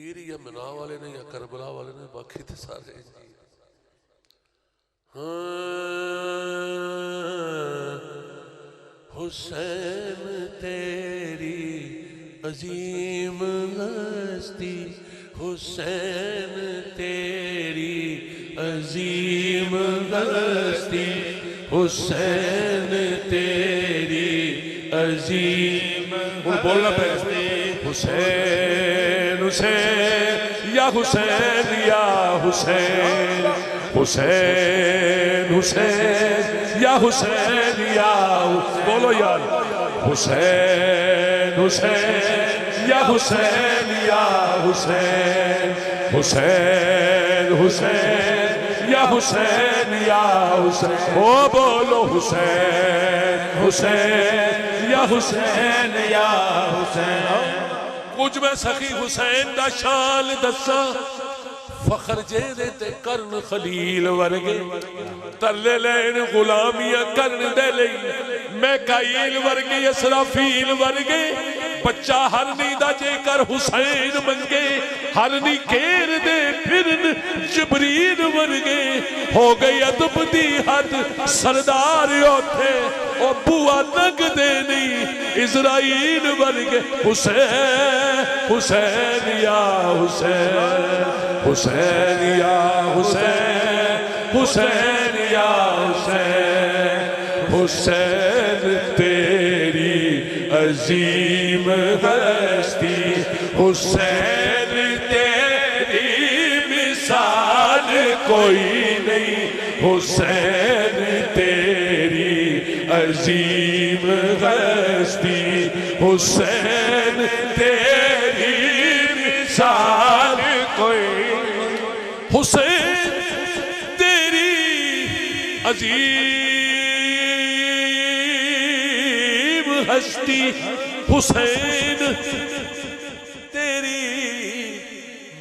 पीर या मना वाले ने या करबला वाले ने, बाकी तो सारे हुसैन तेरी अजीम हस्ती, हुसैन तेरी अजीम हस्ती, हुसैन तेरी अजीम बोलना पे हुसैन हुसैन या हुसैन या हुसैन, हुसैन हुसैन या हुसैन या बोलो यार, हुसैन हुसैन या हुसैन या हुसैन, हुसैन हुसैन या हुसैन या हुसैन, ओ बोलो हुसैन हुसैन या हुसैन या हुसैन। कुछ मैं सखी हुसैन दा शान दसा, फखर जेदे ते करन खलील वर्गे, तरले लैन गुलामियां करन दे लई, मैकाईल वर्गे इसराफील वर्गे, बच्चा हरनी दा जेकर हुसैन मंगे, हरनी घेर दे फिरन जबरीन वर्गे, हो गई अदब दी हद सरदार ओथे, ओ बुआ नग दे नहीं इजराइल वर्गे, हुसैन हुसैन या हुसैन, हुसैन या हुसैन, हुसैन या हुसैन, हुसैन तेरी अजीम हस्ती, हुसैन तेरी मिसाल कोई नहीं, हुसैन तेरी अजीम हस्ती, हुसैन तेरी मिसाल कोई, हुसैन तेरी अजीम हस्ती, हुसैन तेरी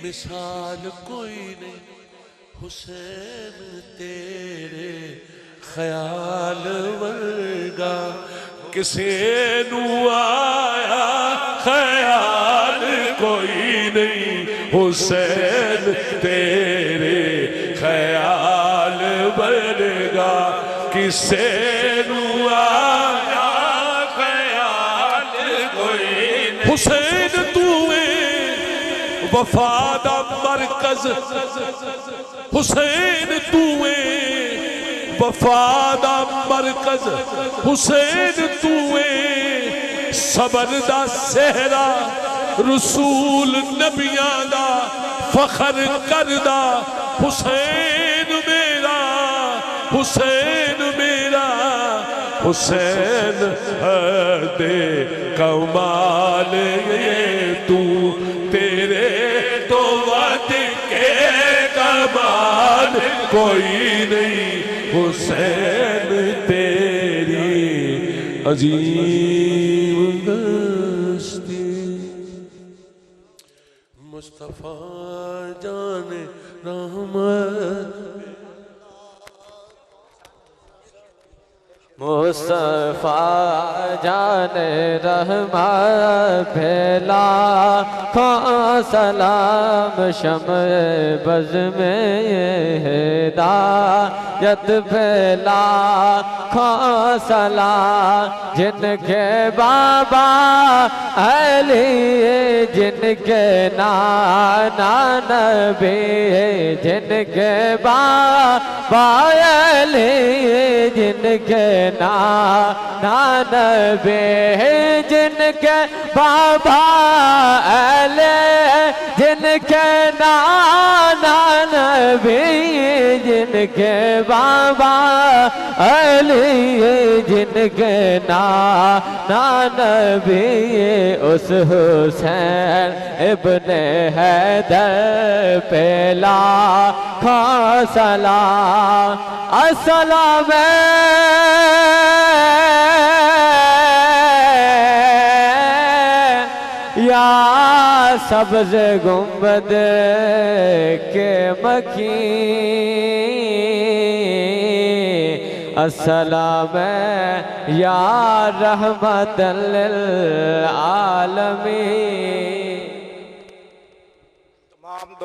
मिसाल कोई नहीं, हुसैन तेरे ख्याल वर्गा किसे नू आया ख्याल कोई नहीं, हुसैन तेरे ख्याल वर्गा किसे नू आया ख्याल कोई नहीं, हुसैन तूए वफादा मरकज, हुसैन तूए वफादा मरकज, हुसैन तूए सबर दा सेहरा, रसूल नबियां दा फखर करदा, हुसैन मेरा हुसैन मेरा, हुसैन है दे कमाल ये तू, तेरे तो वद के कमाल कोई नहीं, हुसैन तेरी अजीम हस्ती, मुस्तफा जाने रहमत, मुस्तफा जाने रहमत भेला खा सलाम, शम्स बज़ में हिदायत भेला खा सलाम, जिनके बाबा अली, जिनके नाना नबी, जिनके बाबा अली, जिनके नाना नबी, जिनके बाबा अली, जिनके नाना नबी, जिनके बाबा अली, जिनके नाना नबी, उस हुसैन इब्ने हैदर पे लाखों सलाम, अस्सलाम या सब्ज़ गुंबद के मकीन, अस्सलाम या रहमतल लिल आलमीन। तमाम दोस्त